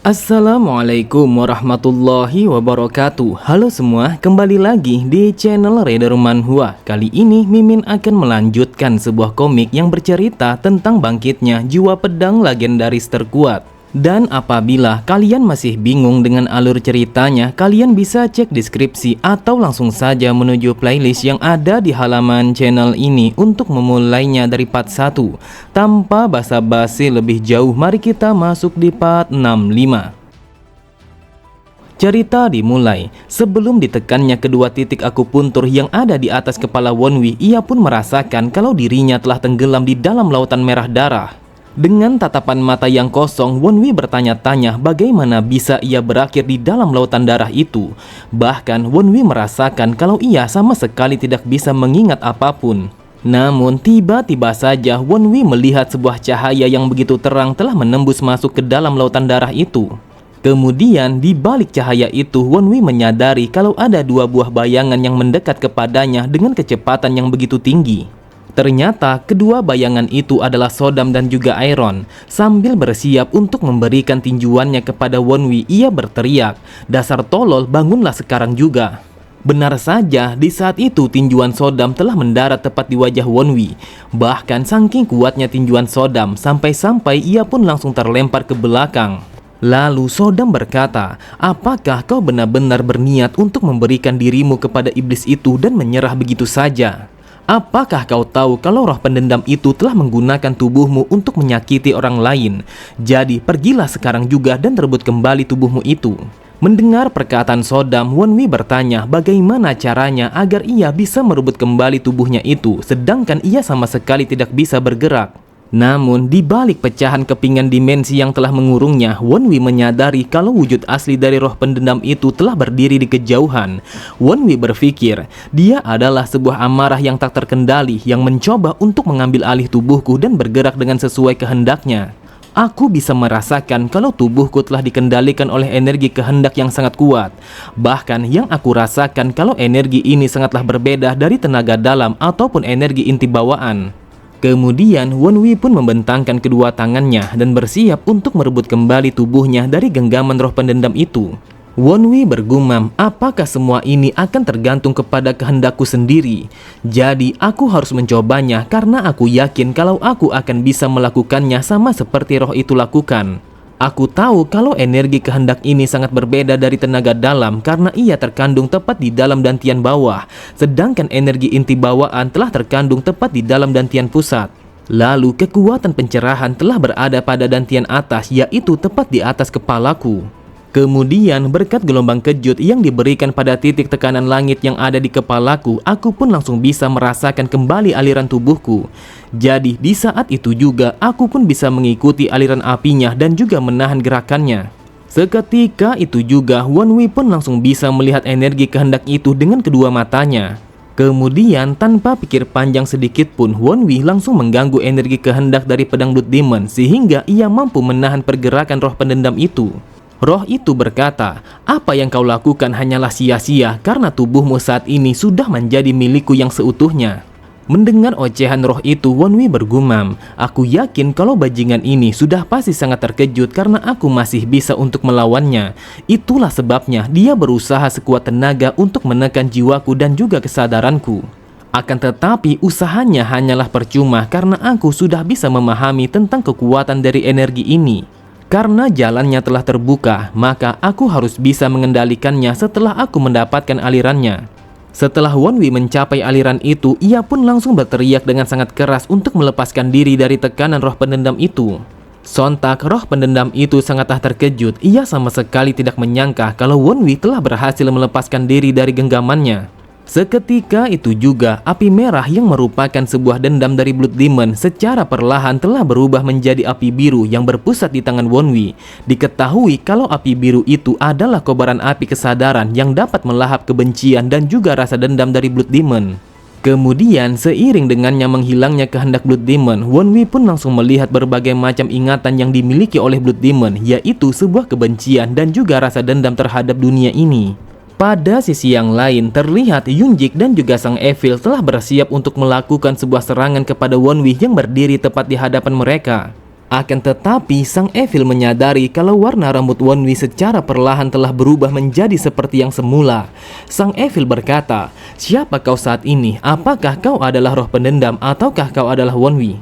Assalamualaikum warahmatullahi wabarakatuh. Halo semua, kembali lagi di channel Raider Manhwa. Kali ini Mimin akan melanjutkan sebuah komik yang bercerita tentang bangkitnya jiwa pedang legendaris terkuat. Dan apabila kalian masih bingung dengan alur ceritanya, kalian bisa cek deskripsi atau langsung saja menuju playlist yang ada di halaman channel ini untuk memulainya dari part 1. Tanpa basa-basi lebih jauh, mari kita masuk di part 65. Cerita dimulai. Sebelum ditekannya kedua titik akupuntur yang ada di atas kepala Wonwi, ia pun merasakan kalau dirinya telah tenggelam di dalam lautan merah darah. Dengan tatapan mata yang kosong, Wonwi bertanya-tanya bagaimana bisa ia berakhir di dalam lautan darah itu. Bahkan Wonwi merasakan kalau ia sama sekali tidak bisa mengingat apapun. Namun tiba-tiba saja Wonwi melihat sebuah cahaya yang begitu terang telah menembus masuk ke dalam lautan darah itu. Kemudian di balik cahaya itu, Wonwi menyadari kalau ada dua buah bayangan yang mendekat kepadanya dengan kecepatan yang begitu tinggi. Ternyata kedua bayangan itu adalah Sodam dan juga Iron. Sambil bersiap untuk memberikan tinjuannya kepada Wonwi, ia berteriak, "Dasar tolol, bangunlah sekarang juga." Benar saja, di saat itu tinjuan Sodam telah mendarat tepat di wajah Wonwi. Bahkan saking kuatnya tinjuan Sodam, sampai-sampai ia pun langsung terlempar ke belakang. Lalu Sodam berkata, "Apakah kau benar-benar berniat untuk memberikan dirimu kepada iblis itu dan menyerah begitu saja? Apakah kau tahu kalau roh pendendam itu telah menggunakan tubuhmu untuk menyakiti orang lain? Jadi pergilah sekarang juga dan rebut kembali tubuhmu itu." Mendengar perkataan Sodam, Wonwi bertanya bagaimana caranya agar ia bisa merebut kembali tubuhnya itu, sedangkan ia sama sekali tidak bisa bergerak. Namun di balik pecahan kepingan dimensi yang telah mengurungnya, Wonwi menyadari kalau wujud asli dari roh pendendam itu telah berdiri di kejauhan. Wonwi berpikir, dia adalah sebuah amarah yang tak terkendali yang mencoba untuk mengambil alih tubuhku dan bergerak dengan sesuai kehendaknya. Aku bisa merasakan kalau tubuhku telah dikendalikan oleh energi kehendak yang sangat kuat. Bahkan yang aku rasakan kalau energi ini sangatlah berbeda dari tenaga dalam ataupun energi inti bawaan. Kemudian Wonwi pun membentangkan kedua tangannya dan bersiap untuk merebut kembali tubuhnya dari genggaman roh pendendam itu. Wonwi bergumam, apakah semua ini akan tergantung kepada kehendakku sendiri? Jadi aku harus mencobanya karena aku yakin kalau aku akan bisa melakukannya sama seperti roh itu lakukan. Aku tahu kalau energi kehendak ini sangat berbeda dari tenaga dalam karena ia terkandung tepat di dalam dantian bawah, sedangkan energi inti bawaan telah terkandung tepat di dalam dantian pusat. Lalu kekuatan pencerahan telah berada pada dantian atas, yaitu tepat di atas kepalaku. Kemudian berkat gelombang kejut yang diberikan pada titik tekanan langit yang ada di kepalaku, aku pun langsung bisa merasakan kembali aliran tubuhku. Jadi di saat itu juga aku pun bisa mengikuti aliran apinya dan juga menahan gerakannya. Seketika itu juga Wonwi pun langsung bisa melihat energi kehendak itu dengan kedua matanya. Kemudian tanpa pikir panjang sedikit pun, Wonwi langsung mengganggu energi kehendak dari pedang Blood Demon sehingga ia mampu menahan pergerakan roh pendendam itu. Roh itu berkata, "Apa yang kau lakukan hanyalah sia-sia karena tubuhmu saat ini sudah menjadi milikku yang seutuhnya." Mendengar ocehan roh itu, Wonwi bergumam, "Aku yakin kalau bajingan ini sudah pasti sangat terkejut karena aku masih bisa untuk melawannya. Itulah sebabnya dia berusaha sekuat tenaga untuk menekan jiwaku dan juga kesadaranku. Akan tetapi usahanya hanyalah percuma karena aku sudah bisa memahami tentang kekuatan dari energi ini. Karena jalannya telah terbuka, maka aku harus bisa mengendalikannya setelah aku mendapatkan alirannya." Setelah Wonwi mencapai aliran itu, ia pun langsung berteriak dengan sangat keras untuk melepaskan diri dari tekanan roh pendendam itu. Sontak roh pendendam itu sangatlah terkejut. Ia sama sekali tidak menyangka kalau Wonwi telah berhasil melepaskan diri dari genggamannya. Seketika itu juga api merah yang merupakan sebuah dendam dari Blood Demon secara perlahan telah berubah menjadi api biru yang berpusat di tangan Wonwi. Diketahui kalau api biru itu adalah kobaran api kesadaran yang dapat melahap kebencian dan juga rasa dendam dari Blood Demon. Kemudian seiring dengannya menghilangnya kehendak Blood Demon, Wonwi pun langsung melihat berbagai macam ingatan yang dimiliki oleh Blood Demon, yaitu sebuah kebencian dan juga rasa dendam terhadap dunia ini. Pada sisi yang lain, terlihat Yunjik dan juga Sang Evil telah bersiap untuk melakukan sebuah serangan kepada Wonwi yang berdiri tepat di hadapan mereka. Akan tetapi, Sang Evil menyadari kalau warna rambut Wonwi secara perlahan telah berubah menjadi seperti yang semula. Sang Evil berkata, "Siapa kau saat ini? Apakah kau adalah roh pendendam ataukah kau adalah Wonwi?"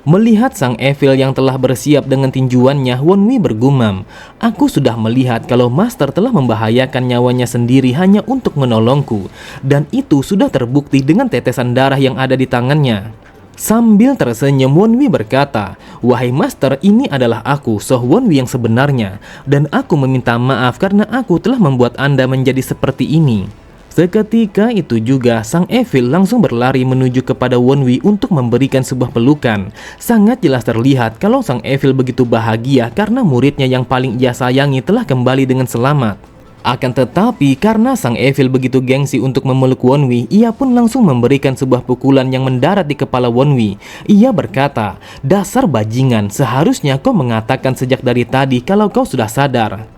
Melihat Sang Evil yang telah bersiap dengan tinjuannya, Wonwi bergumam, "Aku sudah melihat kalau Master telah membahayakan nyawanya sendiri hanya untuk menolongku, dan itu sudah terbukti dengan tetesan darah yang ada di tangannya." Sambil tersenyum, Wonwi berkata, "Wahai Master, ini adalah aku, Soh Wonwi yang sebenarnya, dan aku meminta maaf karena aku telah membuat Anda menjadi seperti ini." Seketika itu juga, Sang Evil langsung berlari menuju kepada Wonwi untuk memberikan sebuah pelukan. Sangat jelas terlihat kalau Sang Evil begitu bahagia karena muridnya yang paling ia sayangi telah kembali dengan selamat. Akan tetapi, karena Sang Evil begitu gengsi untuk memeluk Wonwi, ia pun langsung memberikan sebuah pukulan yang mendarat di kepala Wonwi. Ia berkata, "Dasar bajingan, seharusnya kau mengatakan sejak dari tadi kalau kau sudah sadar."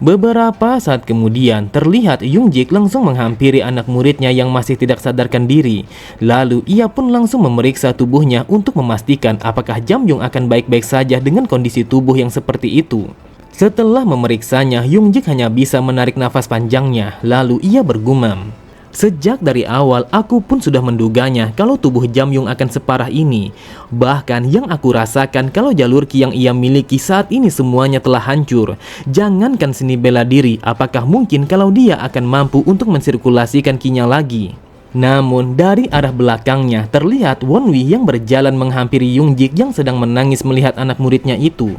Beberapa saat kemudian, terlihat Yungjik langsung menghampiri anak muridnya yang masih tidak sadarkan diri. Lalu, ia pun langsung memeriksa tubuhnya untuk memastikan apakah Jamyung akan baik-baik saja dengan kondisi tubuh yang seperti itu. Setelah memeriksanya, Yungjik hanya bisa menarik nafas panjangnya, lalu ia bergumam, "Sejak dari awal, aku pun sudah menduganya kalau tubuh Jamyung akan separah ini. Bahkan yang aku rasakan kalau jalur ki yang ia miliki saat ini semuanya telah hancur. Jangankan seni bela diri, apakah mungkin kalau dia akan mampu untuk mensirkulasikan ki-nya lagi?" Namun dari arah belakangnya terlihat Wonwi yang berjalan menghampiri Yungjik yang sedang menangis melihat anak muridnya itu.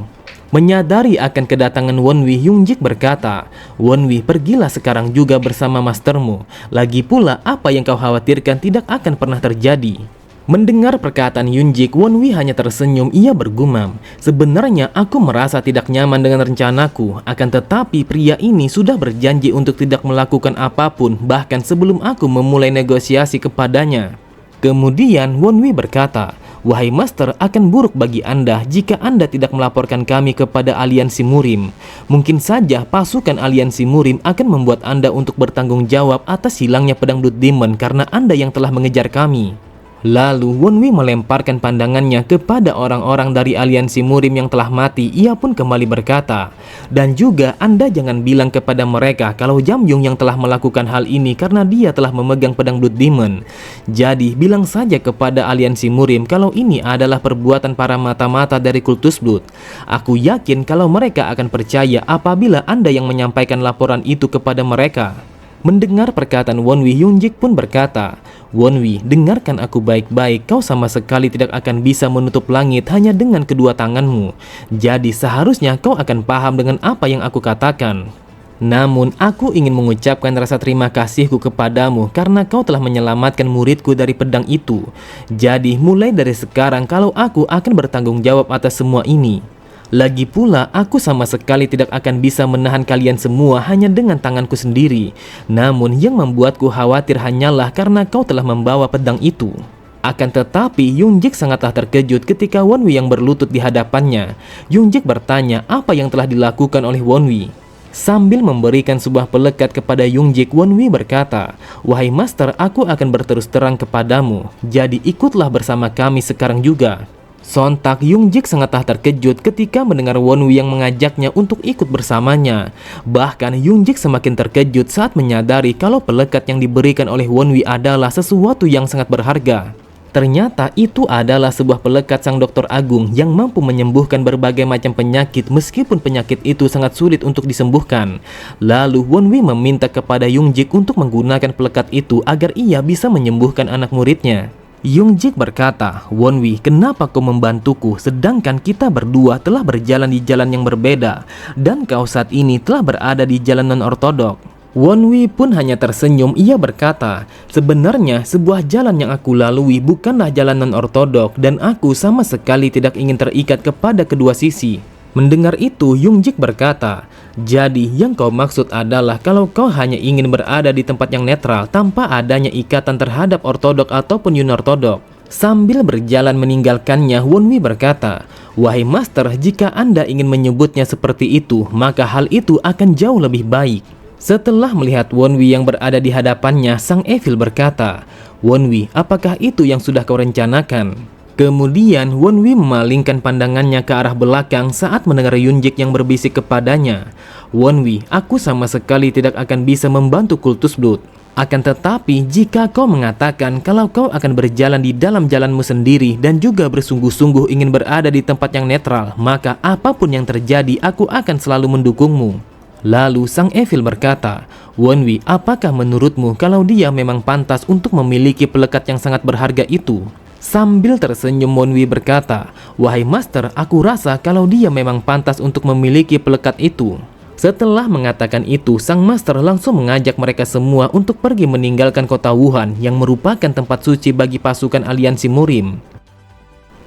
Menyadari akan kedatangan Wonwi, Yungjik berkata, "Wonwi, pergilah sekarang juga bersama mastermu. Lagi pula apa yang kau khawatirkan tidak akan pernah terjadi." Mendengar perkataan Yungjik, Wonwi hanya tersenyum. Ia bergumam, "Sebenarnya aku merasa tidak nyaman dengan rencanaku. Akan tetapi pria ini sudah berjanji untuk tidak melakukan apapun bahkan sebelum aku memulai negosiasi kepadanya." Kemudian Wonwi berkata, "Wahai Master, akan buruk bagi Anda jika Anda tidak melaporkan kami kepada Aliansi Murim. Mungkin saja pasukan Aliansi Murim akan membuat Anda untuk bertanggung jawab atas hilangnya pedang Blood Demon karena Anda yang telah mengejar kami." Lalu Wonwi melemparkan pandangannya kepada orang-orang dari Aliansi Murim yang telah mati. Ia pun kembali berkata, "Dan juga Anda jangan bilang kepada mereka kalau Jamyung yang telah melakukan hal ini karena dia telah memegang pedang Blood Demon. Jadi bilang saja kepada Aliansi Murim kalau ini adalah perbuatan para mata-mata dari kultus Blood. Aku yakin kalau mereka akan percaya apabila Anda yang menyampaikan laporan itu kepada mereka." Mendengar perkataan Wonwi, Yungjik pun berkata, "Wonwi, dengarkan aku baik-baik. Kau sama sekali tidak akan bisa menutup langit hanya dengan kedua tanganmu. Jadi seharusnya kau akan paham dengan apa yang aku katakan. Namun aku ingin mengucapkan rasa terima kasihku kepadamu karena kau telah menyelamatkan muridku dari pedang itu. Jadi mulai dari sekarang kalau aku akan bertanggung jawab atas semua ini. Lagi pula, aku sama sekali tidak akan bisa menahan kalian semua hanya dengan tanganku sendiri. Namun yang membuatku khawatir hanyalah karena kau telah membawa pedang itu." Akan tetapi, Yungjik sangatlah terkejut ketika Wonwi yang berlutut di hadapannya. Yungjik bertanya apa yang telah dilakukan oleh Wonwi. Sambil memberikan sebuah pelekat kepada Yungjik, Wonwi berkata, "Wahai Master, aku akan berterus terang kepadamu. Jadi ikutlah bersama kami sekarang juga." Sontak Yungjik sangatlah terkejut ketika mendengar Wonwi yang mengajaknya untuk ikut bersamanya. Bahkan Yungjik semakin terkejut saat menyadari kalau pelekat yang diberikan oleh Wonwi adalah sesuatu yang sangat berharga. Ternyata itu adalah sebuah pelekat sang dokter agung yang mampu menyembuhkan berbagai macam penyakit meskipun penyakit itu sangat sulit untuk disembuhkan. Lalu Wonwi meminta kepada Yungjik untuk menggunakan pelekat itu agar ia bisa menyembuhkan anak muridnya. Yungjik berkata, "Wonwi, kenapa kau membantuku sedangkan kita berdua telah berjalan di jalan yang berbeda dan kau saat ini telah berada di jalan non-ortodok?" Wonwi pun hanya tersenyum. Ia berkata, "Sebenarnya sebuah jalan yang aku lalui bukanlah jalan non-ortodok dan aku sama sekali tidak ingin terikat kepada kedua sisi." Mendengar itu, Yungjik berkata, "Jadi yang kau maksud adalah kalau kau hanya ingin berada di tempat yang netral tanpa adanya ikatan terhadap ortodok ataupun yunortodok." Sambil berjalan meninggalkannya, Wonwi berkata, "Wahai Master, jika Anda ingin menyebutnya seperti itu, maka hal itu akan jauh lebih baik." Setelah melihat Wonwi yang berada di hadapannya, Sang Evil berkata, "Wonwi, apakah itu yang sudah kau rencanakan?" Kemudian Wonwi memalingkan pandangannya ke arah belakang saat mendengar Yunjik yang berbisik kepadanya, "Wonwi, aku sama sekali tidak akan bisa membantu kultus Blood. Akan tetapi, jika kau mengatakan kalau kau akan berjalan di dalam jalanmu sendiri dan juga bersungguh-sungguh ingin berada di tempat yang netral, maka apapun yang terjadi, aku akan selalu mendukungmu." Lalu Sang Evil berkata, "Wonwi, apakah menurutmu kalau dia memang pantas untuk memiliki pelekat yang sangat berharga itu?" Sambil tersenyum, Wonwi berkata, "Wahai Master, aku rasa kalau dia memang pantas untuk memiliki pelekat itu." Setelah mengatakan itu, Sang Master langsung mengajak mereka semua untuk pergi meninggalkan kota Wuhan yang merupakan tempat suci bagi pasukan aliansi Murim.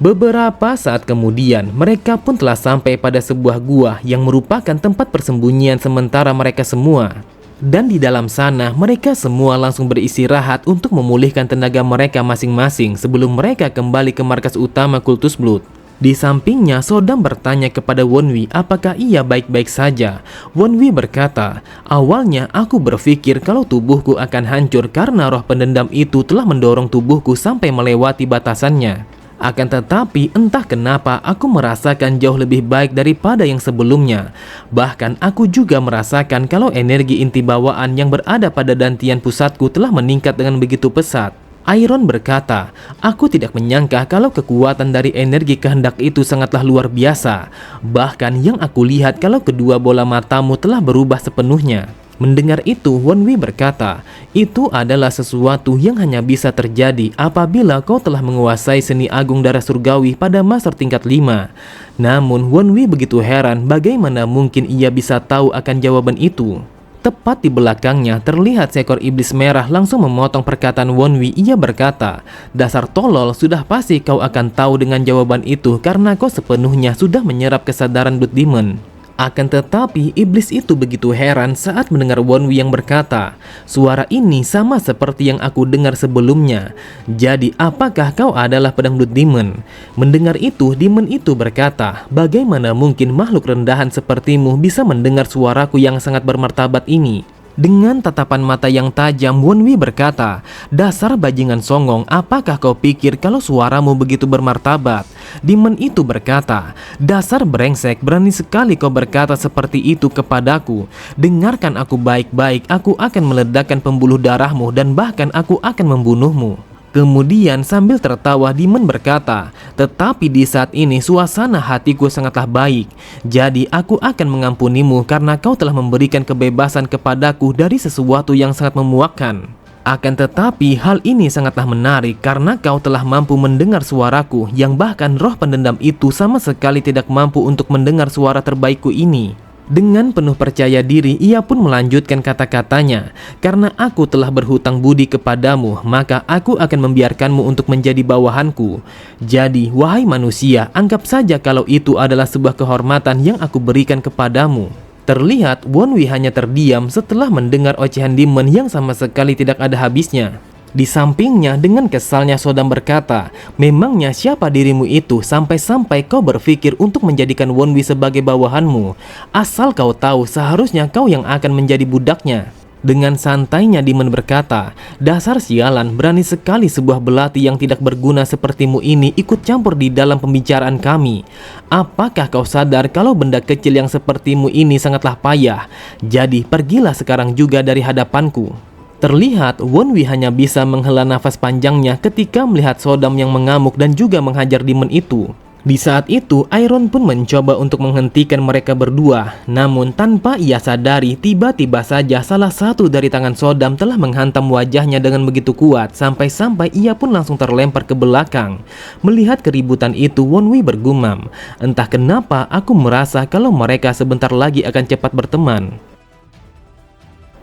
Beberapa saat kemudian, mereka pun telah sampai pada sebuah gua yang merupakan tempat persembunyian sementara mereka semua. Dan di dalam sana, mereka semua langsung beristirahat untuk memulihkan tenaga mereka masing-masing sebelum mereka kembali ke markas utama kultus Blood. Di sampingnya, Sodam bertanya kepada Wonwi apakah ia baik-baik saja. Wonwi berkata, "Awalnya aku berpikir kalau tubuhku akan hancur karena roh pendendam itu telah mendorong tubuhku sampai melewati batasannya. Akan tetapi entah kenapa aku merasakan jauh lebih baik daripada yang sebelumnya. Bahkan aku juga merasakan kalau energi inti bawaan yang berada pada dantian pusatku telah meningkat dengan begitu pesat." Iron berkata, "Aku tidak menyangka kalau kekuatan dari energi kehendak itu sangatlah luar biasa. Bahkan yang aku lihat kalau kedua bola matamu telah berubah sepenuhnya." Mendengar itu, Wonwi berkata, "Itu adalah sesuatu yang hanya bisa terjadi apabila kau telah menguasai seni agung darah surgawi pada master tingkat 5. Namun Wonwi begitu heran bagaimana mungkin ia bisa tahu akan jawaban itu. Tepat di belakangnya terlihat seekor iblis merah langsung memotong perkataan Wonwi. Ia berkata, "Dasar tolol, sudah pasti kau akan tahu dengan jawaban itu karena kau sepenuhnya sudah menyerap kesadaran Blood Demon." Akan tetapi, iblis itu begitu heran saat mendengar Wonwi yang berkata, "Suara ini sama seperti yang aku dengar sebelumnya. Jadi, apakah kau adalah pedang Blood Demon?" Mendengar itu, demon itu berkata, "Bagaimana mungkin makhluk rendahan sepertimu bisa mendengar suaraku yang sangat bermartabat ini?" Dengan tatapan mata yang tajam, Wonwi berkata, "Dasar bajingan songong, apakah kau pikir kalau suaramu begitu bermartabat?" Demon itu berkata, "Dasar brengsek, berani sekali kau berkata seperti itu kepadaku. Dengarkan aku baik-baik, aku akan meledakkan pembuluh darahmu dan bahkan aku akan membunuhmu." Kemudian sambil tertawa, Demon berkata, "Tetapi di saat ini suasana hatiku sangatlah baik. Jadi aku akan mengampunimu karena kau telah memberikan kebebasan kepadaku dari sesuatu yang sangat memuakkan. Akan tetapi hal ini sangatlah menarik karena kau telah mampu mendengar suaraku yang bahkan roh pendendam itu sama sekali tidak mampu untuk mendengar suara terbaikku ini." Dengan penuh percaya diri, ia pun melanjutkan kata-katanya, "Karena aku telah berhutang budi kepadamu, maka aku akan membiarkanmu untuk menjadi bawahanku. Jadi, wahai manusia, anggap saja kalau itu adalah sebuah kehormatan yang aku berikan kepadamu." Terlihat Wonwi hanya terdiam setelah mendengar ocehan Demon yang sama sekali tidak ada habisnya. Di sampingnya, dengan kesalnya Sodam berkata, "Memangnya siapa dirimu itu sampai-sampai kau berpikir untuk menjadikan Wonwi sebagai bawahanmu? Asal kau tahu, seharusnya kau yang akan menjadi budaknya." Dengan santainya Demon berkata, "Dasar sialan, berani sekali sebuah belati yang tidak berguna sepertimu ini ikut campur di dalam pembicaraan kami. Apakah kau sadar kalau benda kecil yang sepertimu ini sangatlah payah? Jadi pergilah sekarang juga dari hadapanku." Terlihat Wonwi hanya bisa menghela nafas panjangnya ketika melihat Sodam yang mengamuk dan juga menghajar Demon itu. Di saat itu, Iron pun mencoba untuk menghentikan mereka berdua. Namun tanpa ia sadari, tiba-tiba saja salah satu dari tangan Sodam telah menghantam wajahnya dengan begitu kuat sampai-sampai ia pun langsung terlempar ke belakang. Melihat keributan itu, Wonwi bergumam, "Entah kenapa aku merasa kalau mereka sebentar lagi akan cepat berteman."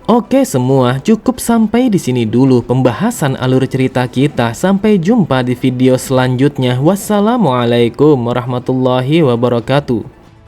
Oke semua, cukup sampai di sini dulu pembahasan alur cerita kita. Sampai jumpa di video selanjutnya. Wassalamualaikum warahmatullahi wabarakatuh.